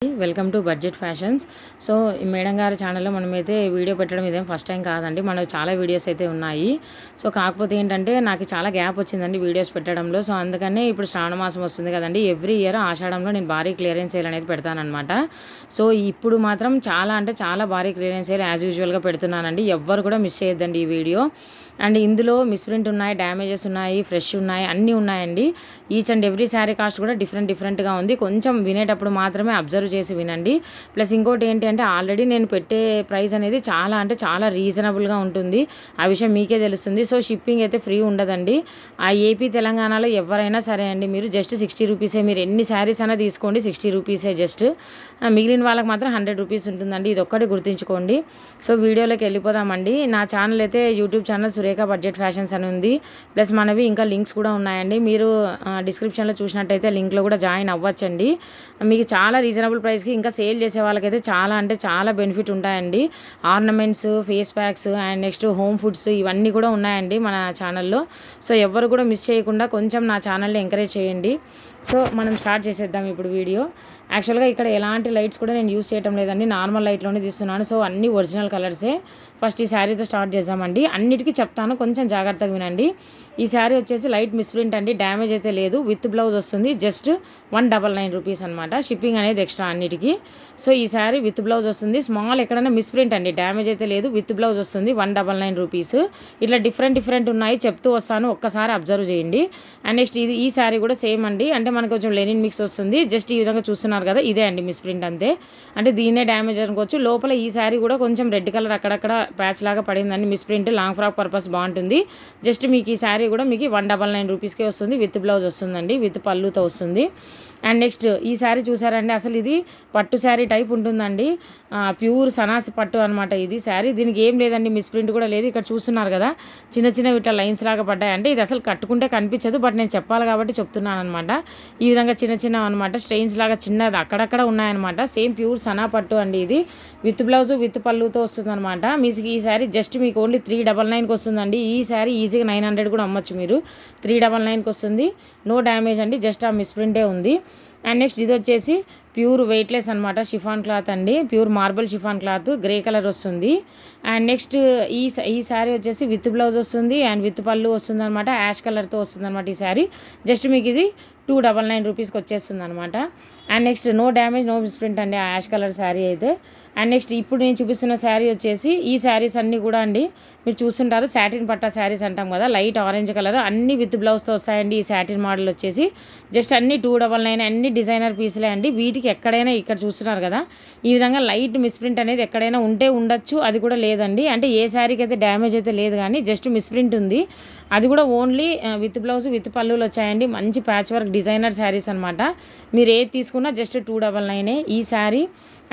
Welcome to budget fashions. So madam గారి ఛానల్లో మనమైతే వీడియో పెట్టడం ఇదేం ఫస్ట్ టైం కాదండి. మనకు చాలా వీడియోస్ అయితే ఉన్నాయి. సో కాకపోతే ఏంటంటే నాకు చాలా గ్యాప్ వచ్చిందండి వీడియోస్ పెట్టడంలో. సో అందుకనే ఇప్పుడు శ్రావణ మాసం వస్తుంది కదండి, ఎవ్రీ ఇయర్ ఆషాఢంలో నేను భారీ క్లియరెన్స్ సేల్ అనేది పెడతానమాట. సో ఇప్పుడు మాత్రం చాలా అంటే చాలా భారీ క్లియరెన్స్ సేల్ యాజ్ యూజువల్గా పెడుతున్నానండి. ఎవ్వరు కూడా మిస్ చేయొద్దండి ఈ వీడియో. అండ్ ఇందులో మిస్ప్రింట్ ఉన్నాయి, డ్యామేజెస్ ఉన్నాయి, ఫ్రెష్ ఉన్నాయి, అన్నీ ఉన్నాయండి. Each and every sari cost కూడా డిఫరెంట్గా ఉంది. కొంచెం వినేటప్పుడు మాత్రమే అబ్జర్వ్ చేసి వినండి. ప్లస్ ఇంకోటి ఏంటి అంటే ఆల్రెడీ నేను పెట్టే ప్రైస్ అనేది చాలా అంటే చాలా రీజనబుల్గా ఉంటుంది. ఆ విషయం మీకే తెలుస్తుంది. సో షిప్పింగ్ అయితే ఫ్రీ ఉండదండి. ఆ ఏపీ తెలంగాణలో ఎవరైనా సరే అండి, మీరు జస్ట్ 60 రూపీసే. మీరు ఎన్ని శారీస్ అయినా తీసుకోండి, 60 రూపీసే జస్ట్. మిగిలిన వాళ్ళకి మాత్రం 100 రూపీస్ ఉంటుందండి. ఇది ఒక్కటి గుర్తుంచుకోండి. సో వీడియోలోకి వెళ్ళిపోదామండి. నా ఛానల్ అయితే YouTube channel Surekha budget fashions అని ఉంది. ప్లస్ మనవి ఇంకా లింక్స్ కూడా ఉన్నాయండి. మీరు డిస్క్రిప్షన్లో చూసినట్టయితే లింక్లో కూడా జాయిన్ అవ్వచ్చండి. మీకు చాలా రీజనబుల్ ప్రైస్కి ఇంకా సేల్ చేసే వాళ్ళకైతే చాలా అంటే చాలా బెనిఫిట్ ఉంటాయండి. Ornaments, face packs and next home foods ఇవన్నీ కూడా ఉన్నాయండి మన ఛానల్లో. సో ఎవరు కూడా మిస్ చేయకుండా కొంచెం నా ఛానల్ని ఎంకరేజ్ చేయండి. సో మనం స్టార్ట్ చేసేద్దాం ఇప్పుడు వీడియో. యాక్చువల్గా ఇక్కడ ఎలాంటి లైట్స్ కూడా నేను యూస్ చేయడం లేదండి, నార్మల్ లైట్లోనే తీస్తున్నాను. సో అన్ని ఒరిజినల్ కలర్సే. ఫస్ట్ ఈ శారీతో స్టార్ట్ చేద్దామండి. అన్నిటికీ చెప్తాను, కొంచెం జాగ్రత్తగా వినండి. ఈ శారీ వచ్చేసి లైట్ మిస్ప్రింట్ అండి, డ్యామేజ్ అయితే లేదు. విత్ బ్లౌజ్ వస్తుంది. జస్ట్ 199 రూపీస్ అనమాట. షిప్పింగ్ అనేది ఎక్స్ట్రా అన్నిటికీ. సో ఈ శారీ విత్ బ్లౌజ్ వస్తుంది. స్మాల్ ఎక్కడైనా మిస్ప్రింట్ అండి, డ్యామేజ్ అయితే లేదు. విత్ బ్లౌజ్ వస్తుంది. 199 రూపీస్. ఇట్లా డిఫరెంట్ ఉన్నాయి, చెప్తూ వస్తాను, ఒక్కసారి అబ్జర్వ్ చేయండి. అండ్ నెక్స్ట్ ఈ శారీ కూడా సేమ్ అండి. అంటే మనకు కొంచెం లెనిన్ మిక్స్ వస్తుంది. జస్ట్ ఈ విధంగా చూస్తున్నారు కదా, ఇదే అండి మిస్ప్రింట్ అంతే. అంటే దీన్నే డ్యామేజ్ అనుకోవచ్చు. లోపల ఈ శారీ కూడా కొంచెం రెడ్ కలర్ అక్కడక్కడ ప్యాచ్ లాగా పడిందండి. మిస్ప్రింట్ లాంగ్ ఫ్రాక్ పర్పస్ బాగుంటుంది. జస్ట్ మీకు ఈ శారీ కూడా మీకు 199 రూపీస్కే వస్తుంది. విత్ బ్లౌజ్ వస్తుందండి, విత్ పళ్ళుతో వస్తుంది. అండ్ నెక్స్ట్ ఈ శారీ చూసారండి, అసలు ఇది పట్టు శారీ టైప్ ఉంటుందండి. ప్యూర్ సనాసి పట్టు అనమాట ఇది శారీ. దీనికి ఏం లేదండి, మిస్ప్రింట్ కూడా లేదు. ఇక్కడ చూస్తున్నారు కదా, చిన్న ఇట్లా లైన్స్ లాగా పడ్డాయి. అంటే ఇది అసలు కట్టుకుంటే కనిపించదు, బట్ నేను చెప్పాలి కాబట్టి చెప్తున్నాను అనమాట. ఈ విధంగా చిన్న అనమాట, స్ట్రెయిన్స్ లాగా చిన్నది అక్కడక్కడ ఉన్నాయన్నమాట. సేమ్ ప్యూర్ సనా పట్టు అండి ఇది. విత్ బ్లౌజ్ విత్ పళ్ళుతో వస్తుంది అనమాట. మీకు ఈ శారీ జస్ట్ మీకు ఓన్లీ 399కి వస్తుందండి. ఈ శారీ ఈజీగా 900 కూడా అమ్మొచ్చు మీరు. 399కి వస్తుంది. నో డ్యామేజ్ అండి, జస్ట్ ఆ మిస్ప్రింటే ఉంది. అండ్ నెక్స్ట్ ఇది వచ్చేసి ప్యూర్ వెయిట్లెస్ అనమాట, షిఫాన్ క్లాత్ అండి. Pure marble chiffon cloth, grey colour వస్తుంది. అండ్ నెక్స్ట్ ఈ శారీ వచ్చేసి విత్ బ్లౌజ్ వస్తుంది అండ్ విత్ పళ్ళు వస్తుంది అనమాట. యాష్ కలర్తో వస్తుంది అనమాట ఈ శారీ. జస్ట్ మీకు ఇది 299 రూపీస్కి వచ్చేస్తుంది అనమాట. And next no damage, no misprint అండి ఆ యాష్ కలర్ శారీ అయితే. అండ్ నెక్స్ట్ ఇప్పుడు నేను చూపిస్తున్న శారీ వచ్చేసి, ఈ శారీస్ అన్నీ కూడా అండి మీరు చూస్తుంటారు, సాటిన్ పట్టా శారీస్ అంటాం కదా, లైట్ ఆరెంజ్ కలర్, అన్ని విత్ బ్లౌజ్తో వస్తాయండి. ఈ సాటిన్ మోడల్ వచ్చేసి జస్ట్ అన్ని 299, అన్ని డిజైనర్ పీసులే అండి. వీటికి ఎక్కడైనా ఇక్కడ చూస్తున్నారు కదా, ఈ విధంగా లైట్ మిస్ప్రింట్ అనేది ఎక్కడైనా ఉంటే ఉండొచ్చు, అది కూడా లేదండి. అంటే ఏ శారీకి అయితే డ్యామేజ్ అయితే లేదు, కానీ జస్ట్ మిస్ప్రింట్ ఉంది. అది కూడా ఓన్లీ విత్ బ్లౌజ్ విత్ పళ్ళులు వచ్చాయండి. మంచి ప్యాచ్ వర్క్ డిజైనర్ శారీస్ అనమాట. మీరు ఏది తీసుకున్నా జస్ట్ 299 ఈ శారీ.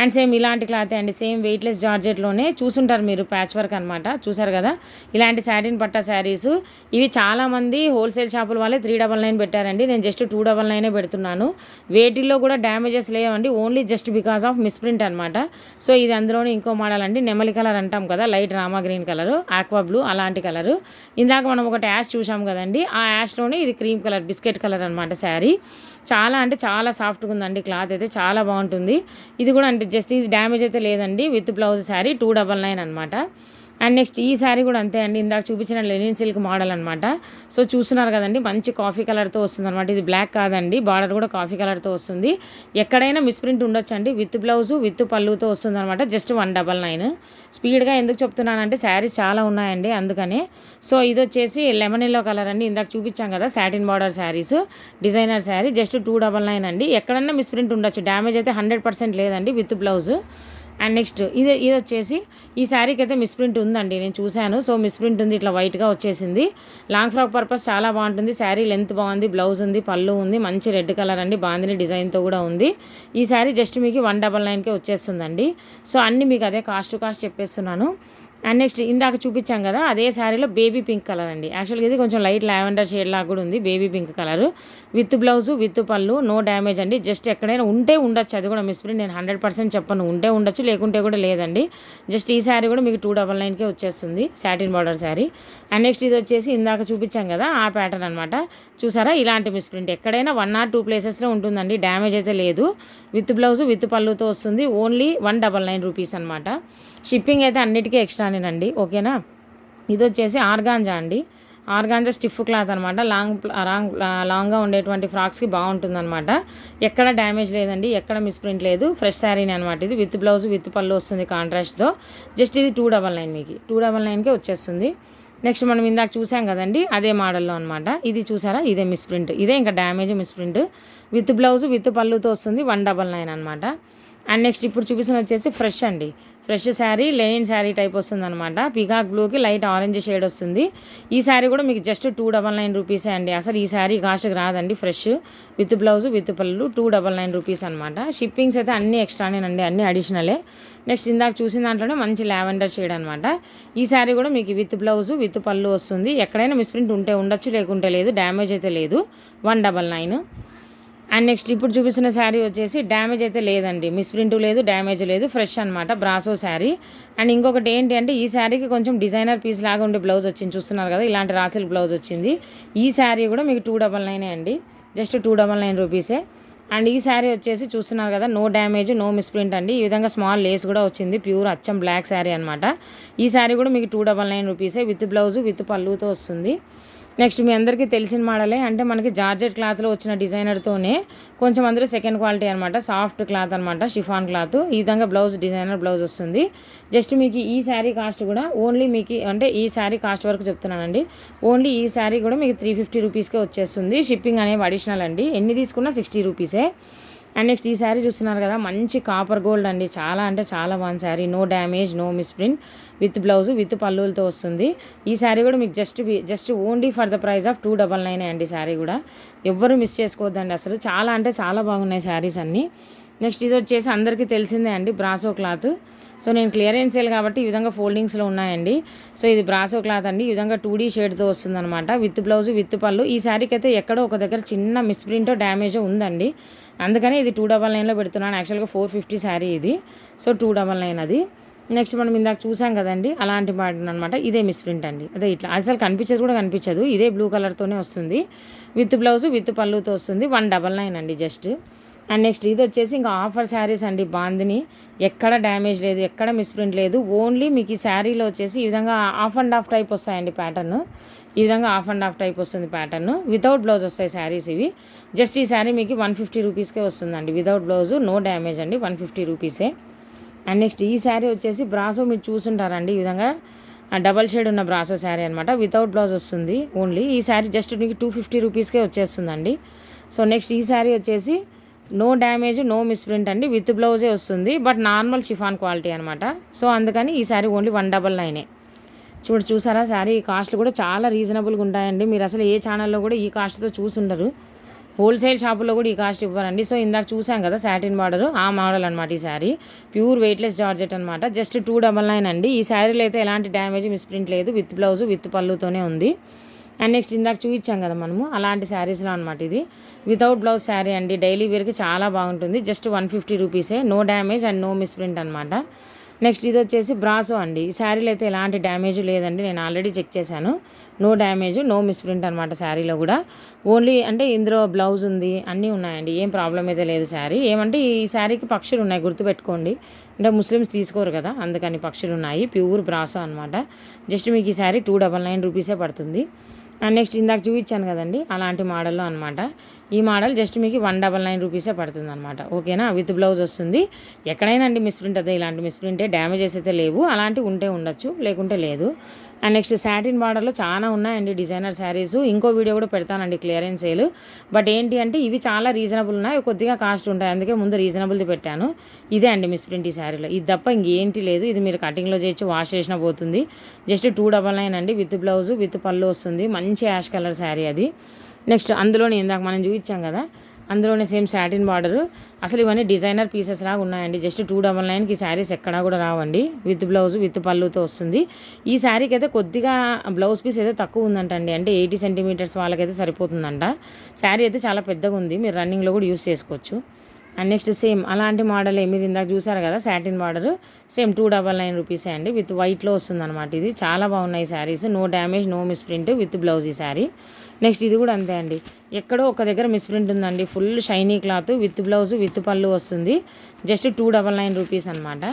అండ్ సేమ్ ఇలాంటి క్లాతే అండి, సేమ్ వెయిట్లెస్ జార్జెట్లోనే చూసుంటారు మీరు, ప్యాచ్ వర్క్ అనమాట. చూసారు కదా, ఇలాంటి సాటిన్ పట్టా శారీస్. ఇవి చాలామంది హోల్సేల్ షాపుల వాళ్ళే 399 పెట్టారండి. నేను జస్ట్ 299 పెడుతున్నాను. వేటిల్లో కూడా డ్యామేజెస్ లేవండి, only just because of misprint అనమాట. సో ఇది అందులోనే ఇంకో మోడల్ అండి, నెమలి కలర్ అంటాం కదా, light Rama green colour, aqua blue అలాంటి కలరు. ఇందాక మనం ఒకటి యాష్ చూసాం కదండి, ఆ యాష్లోనే ఇది క్రీమ్ కలర్, బిస్కెట్ కలర్ అనమాట శారీ. చాలా అంటే చాలా సాఫ్ట్గా ఉందండి, క్లాత్ అయితే చాలా బాగుంటుంది. ఇది కూడా అంటే జస్ట్ ఇది డ్యామేజ్ అయితే లేదండి. విత్ బ్లౌజ్ శారీ 299 అనమాట. అండ్ నెక్స్ట్ ఈ శారీ కూడా అంతే అండి, ఇందాక చూపించిన లెనిన్ సిల్క్ మోడల్ అనమాట. సో చూస్తున్నారు కదండి, మంచి కాఫీ కలర్తో వస్తుంది అనమాట. ఇది బ్లాక్ కాదండి, బార్డర్ కూడా కాఫీ కలర్తో వస్తుంది. ఎక్కడైనా మిస్ప్రింట్ ఉండొచ్చండి. విత్ బ్లౌజు విత్ పళ్ళుతో వస్తుంది అనమాట. జస్ట్ 199. స్పీడ్గా ఎందుకు చెప్తున్నానంటే శారీస్ చాలా ఉన్నాయండి, అందుకనే. సో ఇది వచ్చేసి లెమన్ ఎల్లో కలర్ అండి, ఇందాక చూపించాం కదా, satin border saris, designer sari. Just 299 అండి. ఎక్కడైనా మిస్ప్రింట్ ఉండొచ్చు, డ్యామేజ్ అయితే 100% లేదండి విత్ బ్లౌజ్. అండ్ నెక్స్ట్ ఇది వచ్చేసి ఈ శారీకి అయితే మిస్ప్రింట్ ఉందండి, నేను చూశాను. సో మిస్ప్రింట్ ఉంది, ఇట్లా వైట్గా వచ్చేసింది. లాంగ్ ఫ్రాక్ పర్పస్ చాలా బాగుంటుంది. శారీ లెంత్ బాగుంది, బ్లౌజ్ ఉంది, పళ్ళు ఉంది, మంచి రెడ్ కలర్ అండి, బాందిని డిజైన్తో కూడా ఉంది. ఈ శారీ జస్ట్ మీకు 199కే వచ్చేస్తుందండి. సో అన్నీ మీకు అదే కాస్ట్ చెప్పేస్తున్నాను. అండ్ నెక్స్ట్ ఇందాక చూపించాం కదా అదే శారీలో బేబీ పింక్ కలర్ అండి. యాక్చువల్గా ఇది కొంచెం లైట్ లావెండర్ షేడ్ లాగా కూడా ఉంది. Baby pink colour with blouse with పళ్ళు, నో డ్యామేజ్ అండి. జస్ట్ ఎక్కడైనా ఉంటే ఉండొచ్చు, అది కూడా మిస్ప్రింట్ నేను 100% చెప్పను. ఉంటే ఉండొచ్చు, లేకుంటే కూడా లేదండి. జస్ట్ ఈ శారీ కూడా మీకు 299కే వచ్చేస్తుంది, satin border sari. And next ఇది వచ్చేసి ఇందాక చూపించాం కదా ఆ ప్యాటర్న్ అనమాట. చూసారా, ఇలాంటి మిస్ప్రింట్ ఎక్కడైనా 1 or 2 ప్లేసెస్లో ఉంటుందండి. డ్యామేజ్ అయితే లేదు. విత్ బ్లౌజు విత్ పళ్ళుతో వస్తుంది. ఓన్లీ 199 రూపీస్ అనమాట. షిప్పింగ్ అయితే అన్నిటికీ ఎక్స్ట్రానేనండి. ఓకేనా. ఇది వచ్చేసి ఆర్గాంజా అండి. ఆర్గాంజా స్టిఫ్ క్లాత్ అనమాట. లాంగ్గా ఉండేటువంటి ఫ్రాక్స్కి బాగుంటుంది అనమాట. ఎక్కడ డ్యామేజ్ లేదండి, ఎక్కడ మిస్ప్రింట్ లేదు. ఫ్రెష్ శారీని అనమాట ఇది. విత్ బ్లౌజ్ విత్ పళ్ళు వస్తుంది కాంట్రాస్ట్తో. జస్ట్ ఇది 299 మీకు 299కే వచ్చేస్తుంది. నెక్స్ట్ మనం ఇందాక చూసాం కదండి అదే మోడల్లో అనమాట. ఇది చూసారా, ఇదే మిస్ప్రింట్, ఇదే ఇంకా damage misprint. With blouse with పళ్ళుతో వస్తుంది 199 అనమాట. అండ్ నెక్స్ట్ ఇప్పుడు చూపిస్తున్న వచ్చేసి ఫ్రెష్ అండి. Fresh sari, linen sari type వస్తుంది అనమాట. పికాక్ బ్లూకి లైట్ ఆరెంజ్ షేడ్ వస్తుంది. ఈ శారీ కూడా మీకు జస్ట్ 299 రూపీసే అండి. అసలు ఈ శారీ కాస్ట్కి రాదండి. ఫ్రెష్ విత్ బ్లౌజ్ విత్ పళ్ళు 299 రూపీస్ అనమాట. షిప్పింగ్స్ అయితే అన్నీ ఎక్స్ట్రానేనండి, అన్నీ అడిషనలే. నెక్స్ట్ ఇందాక చూసిన దాంట్లోనే మంచి లావెండర్ షేడ్ అనమాట. ఈ శారీ కూడా మీకు విత్ బ్లౌజ్ విత్ పళ్ళు వస్తుంది. ఎక్కడైనా మిస్ప్రింట్ ఉంటే ఉండొచ్చు, లేకుంటే లేదు. డ్యామేజ్ అయితే లేదు. 199. అండ్ నెక్స్ట్ ఇప్పుడు చూపిస్తున్న శారీ వచ్చేసి డ్యామేజ్ అయితే లేదండి, మిస్ప్రింట్ లేదు, డ్యామేజ్ లేదు. ఫ్రెష్ అనమాట, బ్రాసో శారీ. అండ్ ఇంకొకటి ఏంటి అంటే ఈ శారీకి కొంచెం డిజైనర్ పీస్ లాగా ఉండే బ్లౌజ్ వచ్చింది, చూస్తున్నారు కదా, ఇలాంటి రాసిల్ బ్లౌజ్ వచ్చింది. ఈ శారీ కూడా మీకు 299 అండి, జస్ట్ 299 రూపీసే. అండ్ ఈ శారీ వచ్చేసి చూస్తున్నారు కదా, నో డ్యామేజ్ నో మిస్ప్రింట్ అండి. ఈ విధంగా స్మాల్ లేస్ కూడా వచ్చింది, ప్యూర్ అచ్చం బ్లాక్ శారీ అనమాట. ఈ శారీ కూడా మీకు 299 రూపీసే. విత్ బ్లౌజు విత్ పళ్ళుతో వస్తుంది. నెక్స్ట్ మీ అందరికీ తెలిసిన మోడలే, అంటే మనకి జార్జెట్ క్లాత్లో వచ్చిన డిజైనర్తోనే కొంచెం అందరూ సెకండ్ క్వాలిటీ అనమాట. సాఫ్ట్ క్లాత్ అనమాట, షిఫాన్ క్లాత్. ఈ విధంగా బ్లౌజ్ డిజైనర్ బ్లౌజ్ వస్తుంది. జస్ట్ మీకు ఈ శారీ కాస్ట్ కూడా ఓన్లీ మీకు అంటే ఈ శారీ కాస్ట్ వరకు చెప్తున్నానండి. ఓన్లీ ఈ శారీ కూడా మీకు 350 రూపీస్కే వచ్చేస్తుంది. షిప్పింగ్ అనేవి అడిషనల్ అండి, ఎన్ని తీసుకున్నా 60 రూపీసే. అండ్ నెక్స్ట్ ఈ శారీ చూస్తున్నారు కదా, మంచి కాపర్ గోల్డ్ అండి. చాలా అంటే చాలా బాగుంది sari. No damage no misprint, with blouse with పళ్ళులతో వస్తుంది. ఈ శారీ కూడా మీకు just only for the price of 299 అండి. శారీ కూడా ఎవ్వరూ మిస్ చేసుకోవద్దండి అసలు. చాలా అంటే చాలా బాగున్నాయి శారీస్ అన్నీ. నెక్స్ట్ ఇది వచ్చేసి అందరికీ తెలిసిందే అండి, బ్రాసో క్లాత్. సో నేను క్లియరెన్స్ సేల్ కాబట్టి ఈ విధంగా ఫోల్డింగ్స్లో ఉన్నాయండి. సో ఇది బ్రాసో క్లాత్ అండి. ఈ విధంగా 2D షేడ్తో వస్తుంది అనమాట. విత్ బ్లౌజ్ విత్ పళ్ళు. ఈ శారీకి అయితే ఎక్కడో ఒక దగ్గర చిన్న మిస్ప్రింటో డ్యామేజో ఉందండి, అందుకని ఇది 299లో పెడుతున్నాను. యాక్చువల్గా 450 శారీ ఇది, సో 299 అది. నెక్స్ట్ మనం ఇందాక చూసాం కదండి అలాంటి ప్యాటర్న్ అనమాట. ఇదే మిస్ప్రింట్ అండి, అదే ఇట్లా అసలు కనిపించదు కూడా కనిపించదు. ఇదే బ్లూ కలర్తోనే వస్తుంది. విత్ బ్లౌజ్ విత్ పళ్ళుతో వస్తుంది. 199 అండి జస్ట్. అండ్ నెక్స్ట్ ఇది వచ్చేసి ఇంకా ఆఫర్ శారీస్ అండి. బాందిని ఎక్కడ డ్యామేజ్ లేదు, ఎక్కడ మిస్ప్రింట్ లేదు. ఓన్లీ మీకు ఈ శారీలో వచ్చేసి ఈ విధంగా ఆఫ్ అండ్ ఆఫ్ టైప్ వస్తాయండి ప్యాటర్న్. ఈ విధంగా ఆఫ్ అండ్ ఆఫ్ టైప్ వస్తుంది ప్యాటర్న్. వితౌట్ బ్లౌజ్ వస్తాయి శారీస్ ఇవి. జస్ట్ ఈ శారీ మీకు 150 రూపీస్కే వస్తుందండి. వితౌట్ బ్లౌజ్ నో డ్యామేజ్ అండి, 150 రూపీసే. అండ్ నెక్స్ట్ ఈ శారీ వచ్చేసి బ్రాసో మీరు చూసుంటారండి. ఈ విధంగా డబల్ షేడ్ ఉన్న బ్రాసో శారీ అనమాట. వితౌట్ బ్లౌజ్ వస్తుంది ఓన్లీ. ఈ శారీ జస్ట్ మీకు 250 రూపీస్కే వచ్చేస్తుందండి. సో నెక్స్ట్ ఈ శారీ వచ్చేసి నో డ్యామేజ్ నో మిస్ప్రింట్ అండి, విత్ బ్లౌజే వస్తుంది. బట్ నార్మల్ షిఫాన్ క్వాలిటీ అనమాట. సో అందుకని ఈ శారీ ఓన్లీ 199. చూసారా శారీ కాస్ట్లు కూడా చాలా రీజనబుల్గా ఉంటాయండి. మీరు అసలు ఏ ఛానల్లో కూడా ఈ కాస్ట్తో చూసుండరు. హోల్సేల్ షాపుల్లో కూడా ఈ కాస్ట్ ఇవ్వరండి. సో ఇందాక చూసాం కదా సాటిన్ బార్డర్, ఆ మోడల్ అనమాట ఈ శారీ. ప్యూర్ వెయిట్లెస్ జార్జెట్ అనమాట. జస్ట్ 299 అండి. ఈ శారీలో అయితే ఎలాంటి డ్యామేజ్ మిస్ప్రింట్ లేదు. విత్ బ్లౌజ్ విత్ పళ్ళుతోనే ఉంది. అండ్ నెక్స్ట్ ఇందాక చూపించాం కదా మనము అలాంటి శారీస్లో అనమాట ఇది. వితౌట్ బ్లౌజ్ శారీ అండి, డైలీ వేర్కి చాలా బాగుంటుంది. జస్ట్ 150 రూపీసే. No damage and no misprint అనమాట. నెక్స్ట్ ఇది వచ్చేసి బ్రాసో అండి. ఈ శారీలో అయితే ఎలాంటి డ్యామేజ్ లేదండి, నేను ఆల్రెడీ చెక్ చేశాను. నో డ్యామేజ్ నో మిస్ప్రింట్ అనమాట శారీలో కూడా. ఓన్లీ అంటే ఇందులో బ్లౌజ్ ఉంది, అన్నీ ఉన్నాయండి, ఏం ప్రాబ్లం అయితే లేదు శారీ. ఏమంటే ఈ శారీకి పక్షులు ఉన్నాయి, గుర్తుపెట్టుకోండి. అంటే ముస్లిమ్స్ తీసుకోరు కదా, అందుకని పక్షులు ఉన్నాయి. ప్యూర్ బ్రాసో అనమాట. జస్ట్ మీకు ఈ శారీ 299 రూపీసే పడుతుంది. అండ్ నెక్స్ట్ ఇందాక చూపించాను కదండి అలాంటి మోడల్లో అనమాట. ఈ మోడల్ జస్ట్ మీకు 199 రూపీసే పడుతుంది అనమాట. ఓకేనా. విత్ బ్లౌజ్ వస్తుంది. ఎక్కడైనా అండి మిస్ప్రింట్ అదే, ఇలాంటి మిస్ప్రింటే, డ్యామేజెస్ అయితే లేవు. అలాంటివి ఉంటే ఉండొచ్చు, లేకుంటే లేదు. అండ్ నెక్స్ట్ సాటిన్ బార్డర్లో చాలా ఉన్నాయండి డిజైనర్ శారీస్. ఇంకో వీడియో కూడా పెడతానండి క్లియరెన్స్ సేల్. బట్ ఏంటి అంటే ఇవి చాలా రీజనబుల్ ఉన్నాయి, కొద్దిగా కాస్ట్ ఉంటాయి, అందుకే ముందు రీజనబుల్ది పెట్టాను. ఇదే అండి మిస్ప్రింట్ ఈ శారీలో, ఇది తప్ప ఇంకేంటి లేదు. ఇది మీరు కటింగ్లో చేయొచ్చు, వాష్ చేసినా పోతుంది. జస్ట్ 299 అండి. విత్ బ్లౌజ్ విత్ పళ్ళు వస్తుంది. మంచి యాష్ కలర్ శారీ అది. నెక్స్ట్ అందులోనే ఇందాక మనం చూపించాం కదా అందులోనే సేమ్ సాటిన్ బార్డరు. అసలు ఇవన్నీ డిజైనర్ పీసెస్ లాగా ఉన్నాయండి. జస్ట్ 299కి ఈ శారీస్ ఎక్కడా కూడా రావండి. విత్ బ్లౌజ్ విత్ పళ్ళుతో వస్తుంది. ఈ శారీకి అయితే కొద్దిగా బ్లౌజ్ పీస్ అయితే తక్కువ ఉందంటండి. అంటే 80 సెంటీమీటర్స్ వాళ్ళకైతే సరిపోతుందంట. శారీ అయితే చాలా పెద్దగా ఉంది. మీరు రన్నింగ్లో కూడా యూస్ చేసుకోవచ్చు. అండ్ నెక్స్ట్ సేమ్ అలాంటి మోడలే మీరు ఇందాక చూసారు కదా సాటిన్ బార్డర్, సేమ్ 299 రూపీసే అండి. విత్ వైట్లో వస్తుందన్నమాట. ఇది చాలా బాగున్నాయి saris. No damage, no misprint, with blouse ఈ శారీ. నెక్స్ట్ ఇది కూడా అంతే అండి. ఎక్కడో ఒక దగ్గర మిస్ప్రింట్ ఉందండి. Full shiny cloth with blouse with పళ్ళు వస్తుంది. జస్ట్ 299 రూపీస్ అనమాట.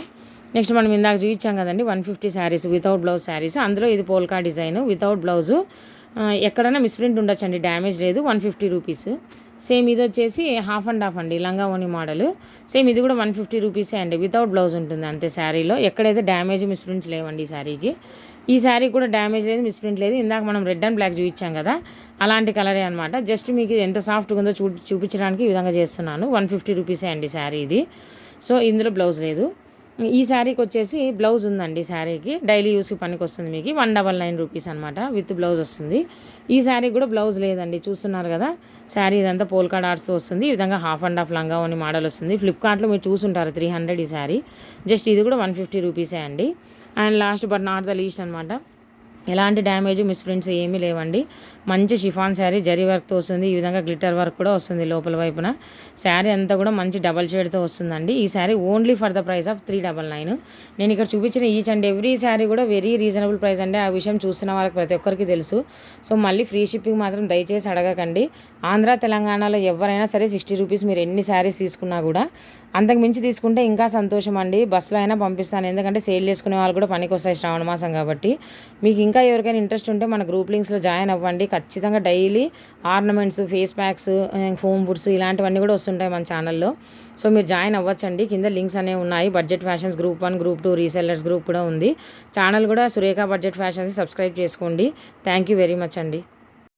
నెక్స్ట్ మనం ఇందాక చూపించాం కదండి 150 శారీస్ వితౌట్ బ్లౌజ్ శారీస్. అందులో ఇది పోల్కా డిజైన్ వితౌట్ బ్లౌజు. ఎక్కడైనా మిస్ప్రింట్ ఉండొచ్చండి, డ్యామేజ్ లేదు. 150 రూపీస్. సేమ్ ఇది వచ్చేసి హాఫ్ అండ్ హాఫ్ అండి, లంగా ఓని మోడల్. సేమ్ ఇది కూడా 150 రూపీసే అండి. వితౌట్ బ్లౌజ్ ఉంటుంది అంతే శారీలో. ఎక్కడైతే డ్యామేజ్ మిస్ప్రింట్స్ లేవండి ఈ శారీకి. ఈ శారీ కూడా డ్యామేజ్ లేదు, మిస్ప్రింట్ లేదు. ఇందాక మనం రెడ్ అండ్ బ్లాక్ చూపించాం కదా, అలాంటి కలరే అనమాట. జస్ట్ మీకు ఎంత సాఫ్ట్గా ఉందో చూపించడానికి ఈ విధంగా చేస్తున్నాను. 150 రూపీసే అండి శారీ ఇది. సో ఇందులో బ్లౌజ్ లేదు. ఈ శారీకి వచ్చేసి బ్లౌజ్ ఉందండి. శారీకి డైలీ యూస్కి పనికి వస్తుంది. మీకు 199 రూపీస్ అనమాట. విత్ బ్లౌజ్ వస్తుంది. ఈ శారీ కూడా బ్లౌజ్ లేదండి, చూస్తున్నారు కదా. శారీ ఇదంతా పోల్కా డాట్స్తో వస్తుంది. ఈ విధంగా హాఫ్ అండ్ హాఫ్ లంగా ఓని మోడల్ వస్తుంది. ఫ్లిప్కార్ట్లో మీరు చూసుంటారు 300 ఈ శారీ. జస్ట్ ఇది కూడా 150 రూపీసే అండి. And last but not the least అనమాట, ఎలాంటి డ్యామేజ్ మిస్ప్రింట్స్ ఏమీ లేవండి. మంచి షిఫాన్ శారీ, జరీ వర్క్తో వస్తుంది. ఈ విధంగా గ్లిటర్ వర్క్ కూడా వస్తుంది లోపల వైపున. శారీ అంతా కూడా మంచి డబల్ షేడ్తో వస్తుందండి. ఈ sari only for the price of 399. నేను ఇక్కడ చూపించిన ఈచ్ అండ్ ఎవ్రీ శారీ కూడా వెరీ రీజనబుల్ ప్రైస్ అండి. ఆ విషయం చూస్తున్న వాళ్ళకి ప్రతి ఒక్కరికి తెలుసు. సో మళ్ళీ ఫ్రీ షిప్పింగ్ మాత్రం దయచేసి అడగకండి. ఆంధ్ర తెలంగాణలో ఎవరైనా సరే 60 రూపీస్ మీరు ఎన్ని శారీస్ తీసుకున్నా కూడా. అంతకు మించి తీసుకుంటే ఇంకా సంతోషం అండి. బస్సులో అయినా పంపిస్తాను, ఎందుకంటే సేల్ చేసుకునే వాళ్ళు కూడా పనికి వస్తాయి శ్రావణ మాసం కాబట్టి. మీకు ఇంకా ఎవరికైనా ఇంట్రెస్ట్ ఉంటే మన గ్రూప్ లింక్స్లో జాయిన్ అవ్వండి. ఖచ్చితంగా daily ornaments, face packs, foam Woods ఇలాంటివన్నీ కూడా వస్తుంటాయి మన ఛానల్లో. సో మీరు జాయిన్ అవ్వచ్చండి. కింద లింక్స్ అనేవి ఉన్నాయి. Budget fashions group 1, group 2 resellers group కూడా ఉంది. ఛానల్ కూడా సురేఖ బడ్జెట్ ఫ్యాషన్స్ సబ్స్క్రైబ్ చేసుకోండి. థ్యాంక్ యూ వెరీ మచ్ అండి.